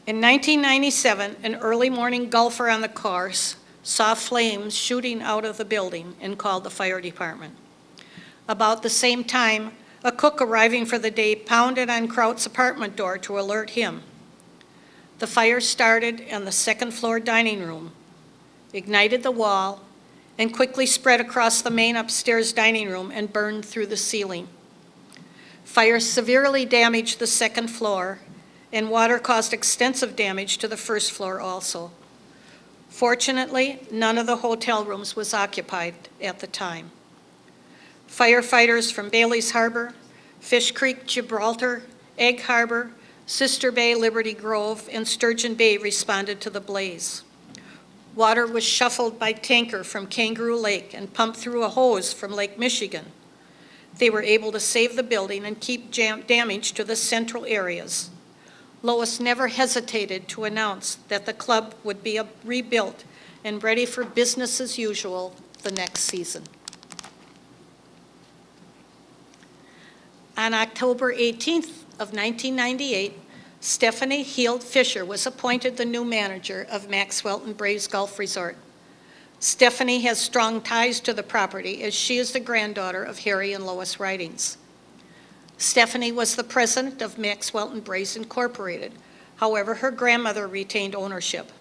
In 1997, an early morning golfer on the course saw flames shooting out of the building and called the fire department. About the same time, a cook arriving for the day pounded on Kraut's apartment door to alert him. The fire started in the second floor dining room, ignited the wall, and quickly spread across the main upstairs dining room and burned through the ceiling. Fire severely damaged the second floor, and water caused extensive damage to the first floor also. Fortunately, none of the hotel rooms was occupied at the time. Firefighters from Bailey's Harbor, Fish Creek, Gibraltar, Egg Harbor, Sister Bay, Liberty Grove, and Sturgeon Bay responded to the blaze. Water was shuffled by tanker from Kangaroo Lake and pumped through a hose from Lake Michigan. They were able to save the building and keep damage to the central areas. Lois never hesitated to announce that the club would be rebuilt and ready for business as usual the next season. On October 18th of 1998, Stephanie Heald Fisher was appointed the new manager of Maxwelton Braes Golf Resort. Stephanie has strong ties to the property as she is the granddaughter of Harry and Lois Ridings. Stephanie was the president of Maxwelton Braes Incorporated. However, her grandmother retained ownership.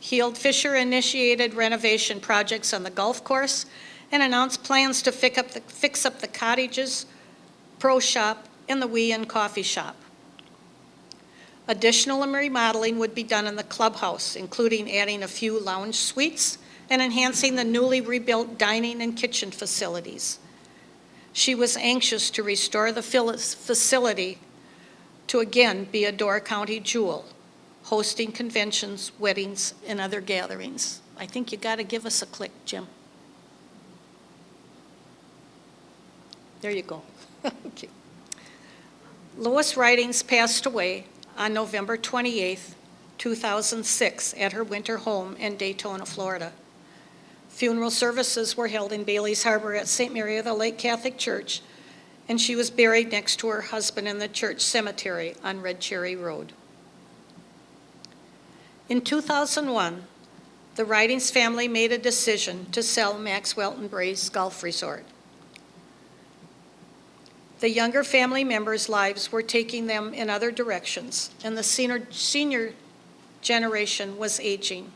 Heald Fisher initiated renovation projects on the golf course and announced plans to fix up the cottages, pro shop, and the Wee Inn coffee shop. Additional remodeling would be done in the clubhouse, including adding a few lounge suites and enhancing the newly rebuilt dining and kitchen facilities. She was anxious to restore the facility to again be a Door County jewel, hosting conventions, weddings, and other gatherings. I think you got to give us a click, Jim. There you go. Okay. Lois Ridings passed away on November 28th, 2006, at her winter home in Daytona, Florida. Funeral services were held in Bailey's Harbor at St. Mary of the Lake Catholic Church, and she was buried next to her husband in the church cemetery on Red Cherry Road. In 2001, the Ridings family made a decision to sell Maxwelton Braes Golf Resort. The younger family members' lives were taking them in other directions, and the senior generation was aging.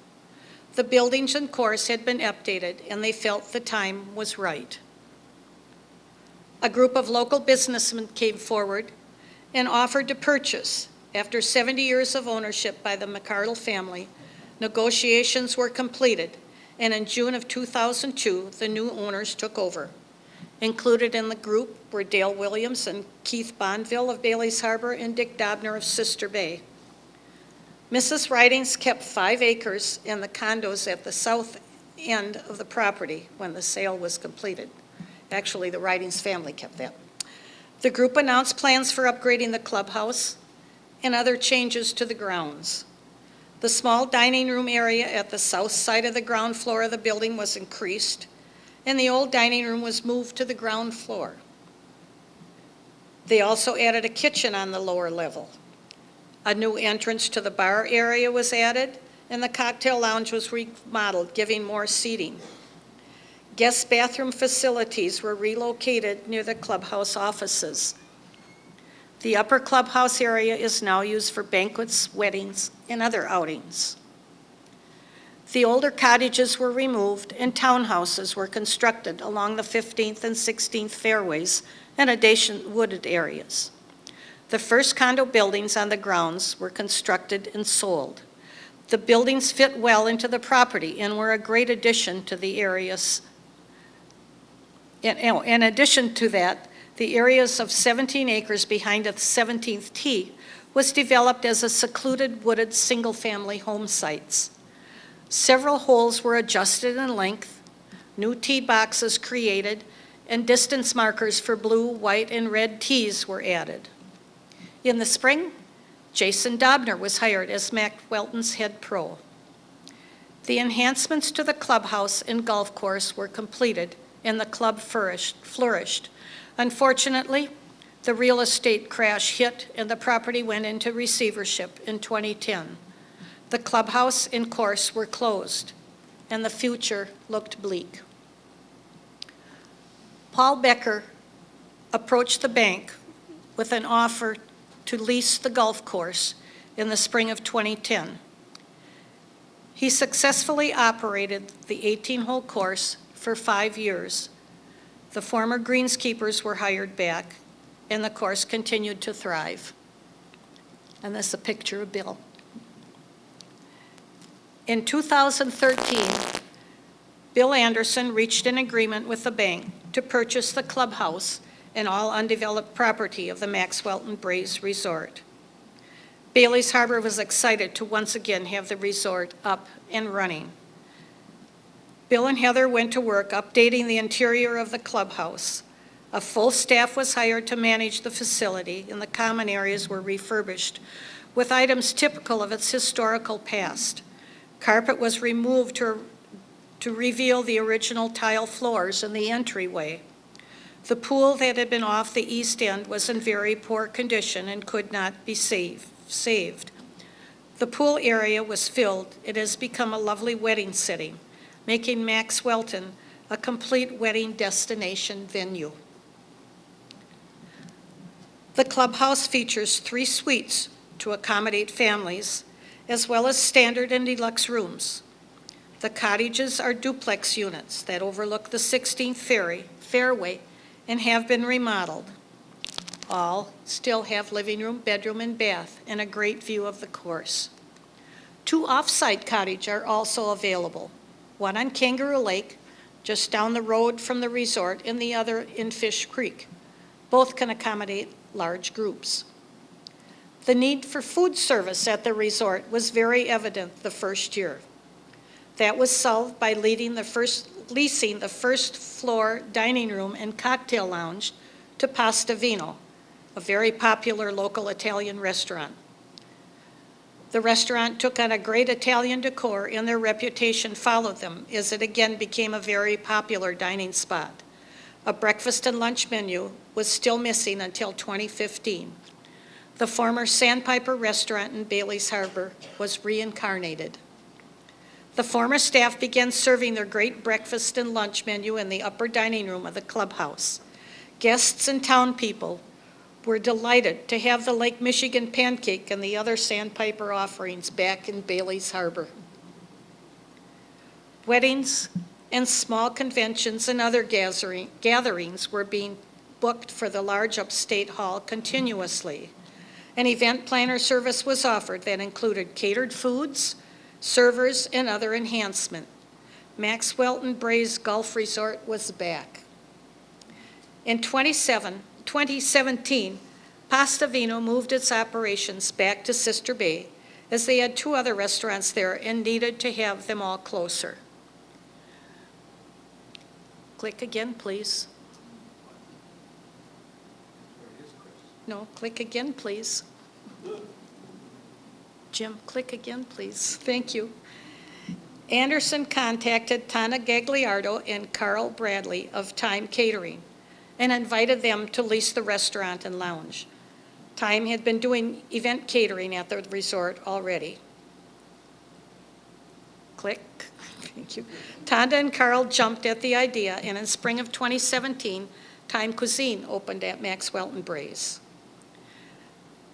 The buildings and course had been updated, and they felt the time was right. A group of local businessmen came forward and offered to purchase. After 70 years of ownership by the Mcardle family, negotiations were completed, and in June of 2002, the new owners took over. Included in the group were Dale Williams and Keith Bondville of Bailey's Harbor and Dick Dobner of Sister Bay. Mrs. Ridings kept 5 acres and the condos at the south end of the property when the sale was completed. Actually, the Ridings family kept that. The group announced plans for upgrading the clubhouse and other changes to the grounds. The small dining room area at the south side of the ground floor of the building was increased, and the old dining room was moved to the ground floor. They also added a kitchen on the lower level. A new entrance to the bar area was added, and the cocktail lounge was remodeled, giving more seating. Guest bathroom facilities were relocated near the clubhouse offices. The upper clubhouse area is now used for banquets, weddings, and other outings. The older cottages were removed and townhouses were constructed along the 15th and 16th fairways and adjacent wooded areas. The first condo buildings on the grounds were constructed and sold. The buildings fit well into the property and were a great addition to the areas. In addition to that, the areas of 17 acres behind the 17th tee was developed as a secluded wooded single-family home sites. Several holes were adjusted in length, new tee boxes created, and distance markers for blue, white, and red tees were added. In the spring, Jason Dobner was hired as Maxwelton's head pro. The enhancements to the clubhouse and golf course were completed, and the club flourished. Unfortunately, the real estate crash hit and the property went into receivership in 2010. The clubhouse and course were closed, and the future looked bleak. Paul Becker approached the bank with an offer to lease the golf course in the spring of 2010. He successfully operated the 18-hole course for 5 years. The former greenskeepers were hired back, and the course continued to thrive. And this is a picture of Bill. In 2013, Bill Anderson reached an agreement with the bank to purchase the clubhouse and all undeveloped property of the Maxwelton Braes Resort. Bailey's Harbor was excited to once again have the resort up and running. Bill and Heather went to work updating the interior of the clubhouse. A full staff was hired to manage the facility, and the common areas were refurbished with items typical of its historical past. Carpet was removed to reveal the original tile floors in the entryway. The pool that had been off the east end was in very poor condition and could not be saved. The pool area was filled. It has become a lovely wedding setting, making Maxwelton a complete wedding destination venue. The clubhouse features 3 suites to accommodate families, as well as standard and deluxe rooms. The cottages are duplex units that overlook the 16th fairway and have been remodeled. All still have living room, bedroom, and bath, and a great view of the course. 2 off-site cottages are also available, one on Kangaroo Lake, just down the road from the resort, and the other in Fish Creek. Both can accommodate large groups. The need for food service at the resort was very evident the first year. That was solved by leasing the first floor dining room and cocktail lounge to Pasta Vino, a very popular local Italian restaurant. The restaurant took on a great Italian decor, and their reputation followed them as it again became a very popular dining spot. A breakfast and lunch menu was still missing until 2015. The former Sandpiper restaurant in Bailey's Harbor was reincarnated. The former staff began serving their great breakfast and lunch menu in the upper dining room of the clubhouse. Guests and town people were delighted to have the Lake Michigan pancake and the other Sandpiper offerings back in Bailey's Harbor. Weddings and small conventions and other gatherings were being booked for the large upstate hall continuously. An event planner service was offered that included catered foods, servers, and other enhancement. Maxwelton Braes Golf Resort was back. In 2017, Pasta Vino moved its operations back to Sister Bay, as they had 2 other restaurants there and needed to have them all closer. Click again, please. No, click again, please. Jim, click again, please. Thank you. Anderson contacted Tana Gagliardo and Carl Bradley of Time Catering and invited them to lease the restaurant and lounge. Time had been doing event catering at the resort already. Click. Thank you. Tana and Carl jumped at the idea, and in spring of 2017, Time Cuisine opened at Maxwelton Braes.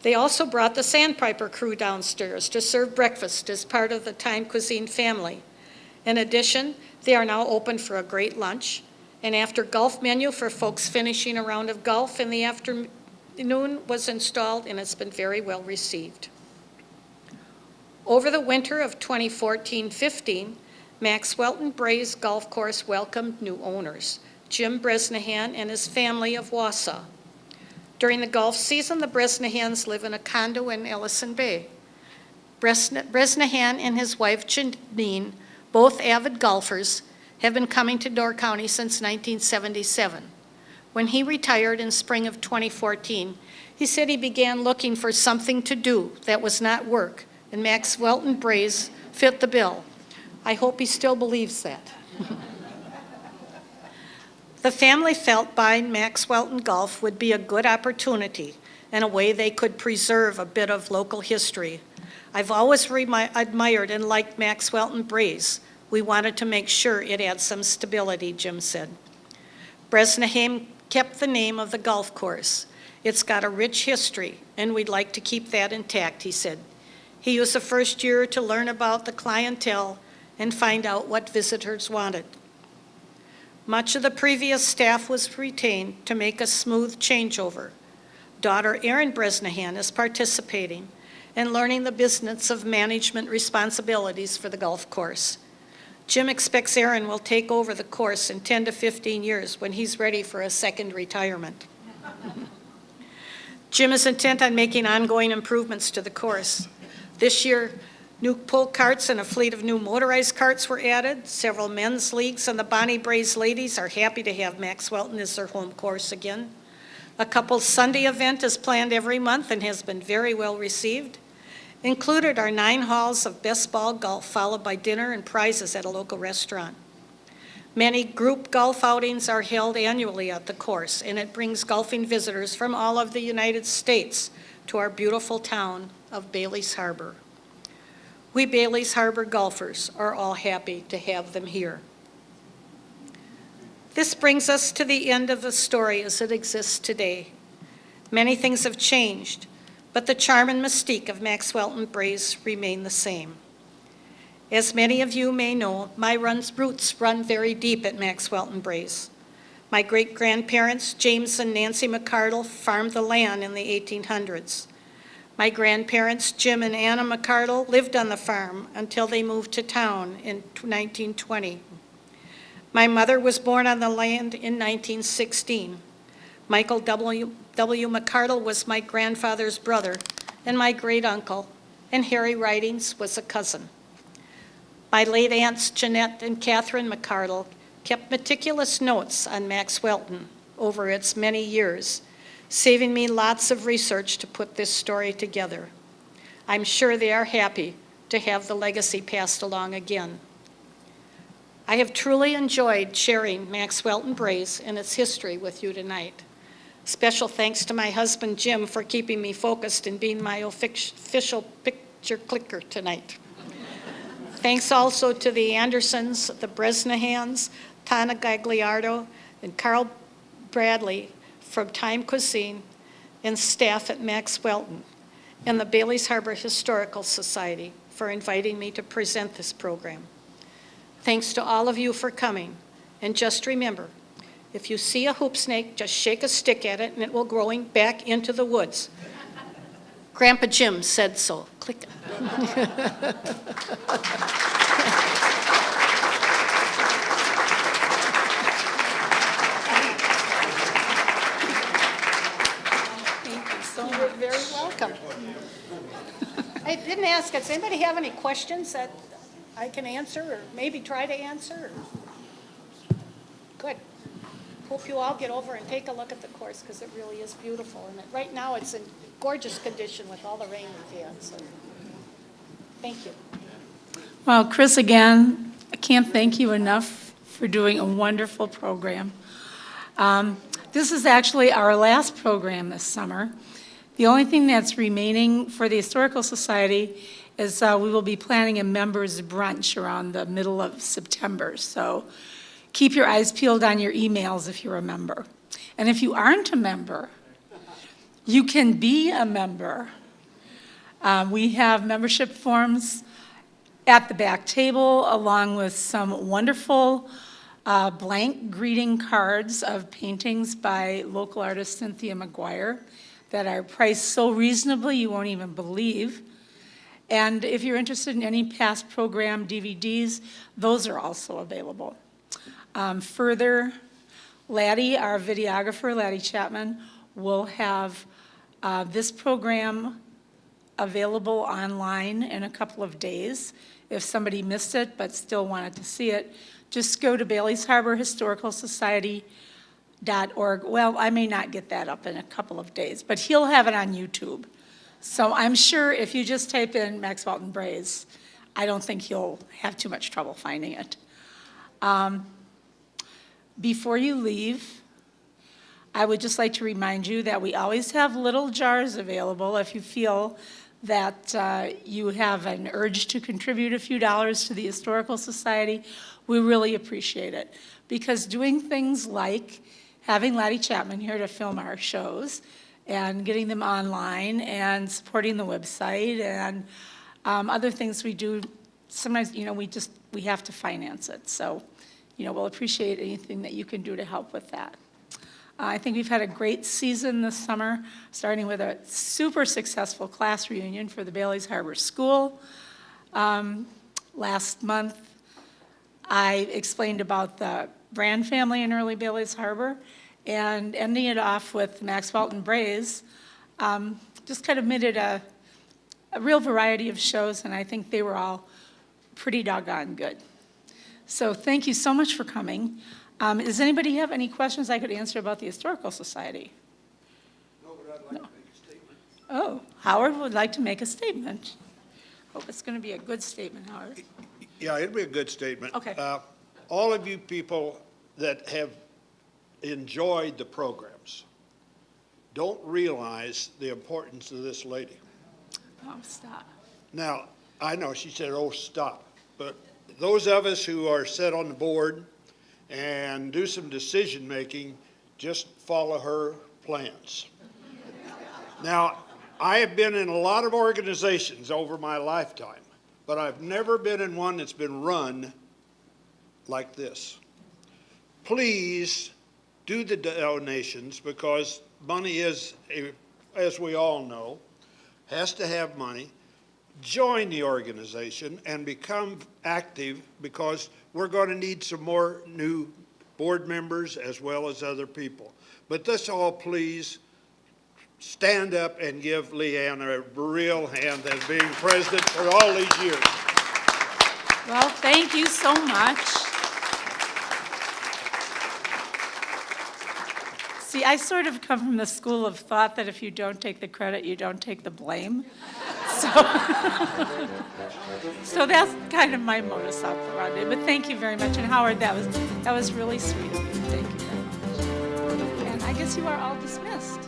They also brought the Sandpiper crew downstairs to serve breakfast as part of the Time Cuisine family. In addition, they are now open for a great lunch, and after golf menu for folks finishing a round of golf in the afternoon was installed, and it's been very well received. Over the winter of 2014-15, Maxwelton Braes Golf Course welcomed new owners, Jim Bresnahan and his family of Wausau. During the golf season, the Bresnahans live in a condo in Ellison Bay. Bresnahan and his wife Janine, both avid golfers, have been coming to Door County since 1977. When he retired in spring of 2014, he said he began looking for something to do that was not work, and Maxwelton Braes fit the bill. I hope he still believes that. The family felt buying Maxwelton Golf would be a good opportunity and a way they could preserve a bit of local history. I've always admired and liked Maxwelton Braes. We wanted to make sure it had some stability, Jim said. Bresnahan kept the name of the golf course. It's got a rich history, and we'd like to keep that intact, he said. He used the first year to learn about the clientele and find out what visitors wanted. Much of the previous staff was retained to make a smooth changeover. Daughter Erin Bresnahan is participating and learning the business of management responsibilities for the golf course. Jim expects Erin will take over the course in 10 to 15 years when he's ready for a second retirement. Jim is intent on making ongoing improvements to the course. This year, new pull carts and a fleet of new motorized carts were added. Several men's leagues and the Bonnie Braes ladies are happy to have Maxwelton as their home course again. A couples Sunday event is planned every month and has been very well received. Included are 9 halls of best ball golf, followed by dinner and prizes at a local restaurant. Many group golf outings are held annually at the course, and it brings golfing visitors from all of the United States to our beautiful town of Bailey's Harbor. We Bailey's Harbor golfers are all happy to have them here. This brings us to the end of the story as it exists today. Many things have changed, but the charm and mystique of Maxwelton Braes remain the same. As many of you may know, my roots run very deep at Maxwelton Braes. My great-grandparents, James and Nancy Mcardle, farmed the land in the 1800s. My grandparents, Jim and Anna Mcardle, lived on the farm until they moved to town in 1920. My mother was born on the land in 1916. Michael W. Mcardle was my grandfather's brother and my great-uncle, and Harry Ridings was a cousin. My late aunts, Jeanette and Catherine Mcardle, kept meticulous notes on Maxwelton over its many years, saving me lots of research to put this story together. I'm sure they are happy to have the legacy passed along again. I have truly enjoyed sharing Maxwelton Braes and its history with you tonight. Special thanks to my husband, Jim, for keeping me focused and being my official picture clicker tonight. Thanks also to the Andersons, the Bresnahans, Tana Gagliardo, and Carl Bradley from Time Cuisine, and staff at Maxwelton, and the Bailey's Harbor Historical Society for inviting me to present this program. Thanks to all of you for coming, and just remember, if you see a hoop snake, just shake a stick at it and it will grow back into the woods. Grandpa Jim said so. Click. You're very welcome. I didn't ask, does anybody have any questions that I can answer or maybe try to answer? Good. Hope you all get over and take a look at the course because it really is beautiful. And right now it's in gorgeous condition with all the rain we've had. So thank you.
Well, Kriss, again, I can't thank you enough for doing a wonderful program. This is actually our last program this summer. The only thing that's remaining for the Historical Society is we will be planning a members' brunch around the middle of September. So keep your eyes peeled on your emails if you're a member. And if you aren't a member, you can be a member. We have membership forms at the back table, along with some wonderful blank greeting cards of paintings by local artist Cynthia McGuire that are priced so reasonably you won't even believe. And if you're interested in any past program DVDs, those are also available. Further, Laddie, our videographer, Laddie Chapman, will have this program available online in a couple of days. If somebody missed it but still wanted to see it, just go to Bailey's Harbor Historical Society.org. Well, I may not get that up in a couple of days, but he'll have it on YouTube. So I'm sure if you just type in Maxwelton Braes, I don't think you'll have too much trouble finding it. Before you leave, I would just like to remind you that we always have little jars available if you feel that you have an urge to contribute a few dollars to the Historical Society. We really appreciate it, because doing things like having Laddie Chapman here to film our shows and getting them online and supporting the website and other things we do, sometimes, we have to finance it. So, we'll appreciate anything that you can do to help with that. I think we've had a great season this summer, starting with a super successful class reunion for the Bailey's Harbor School. Last month, I explained about the Brand family in early Bailey's Harbor, and ending it off with Maxwelton Braes, just kind of made it a real variety of shows, and I think they were all pretty doggone good. So thank you so much for coming. Does anybody have any questions I could answer about the Historical Society?
No, but I'd like to make a statement.
Oh, Howard would like to make a statement. Hope it's going to be a good statement, Howard.
Yeah, it'll be a good statement.
Okay.
All of you people that have enjoyed the programs don't realize the importance of this lady.
Oh, stop.
Now, I know she said, oh, stop. But those of us who are set on the board and do some decision-making, just follow her plans. Now, I have been in a lot of organizations over my lifetime, but I've never been in one that's been run like this. Please do the donations, because money is, as we all know, has to have money. Join the organization and become active, because we're going to need some more new board members as well as other people. But let's all please stand up and give Leanne a real hand as being president for all these years.
Well, thank you so much. See, I sort of come from the school of thought that if you don't take the credit, you don't take the blame. So that's kind of my modus operandi. But thank you very much. And Howard, that was really sweet of you. Thank you very much. And I guess you are all dismissed.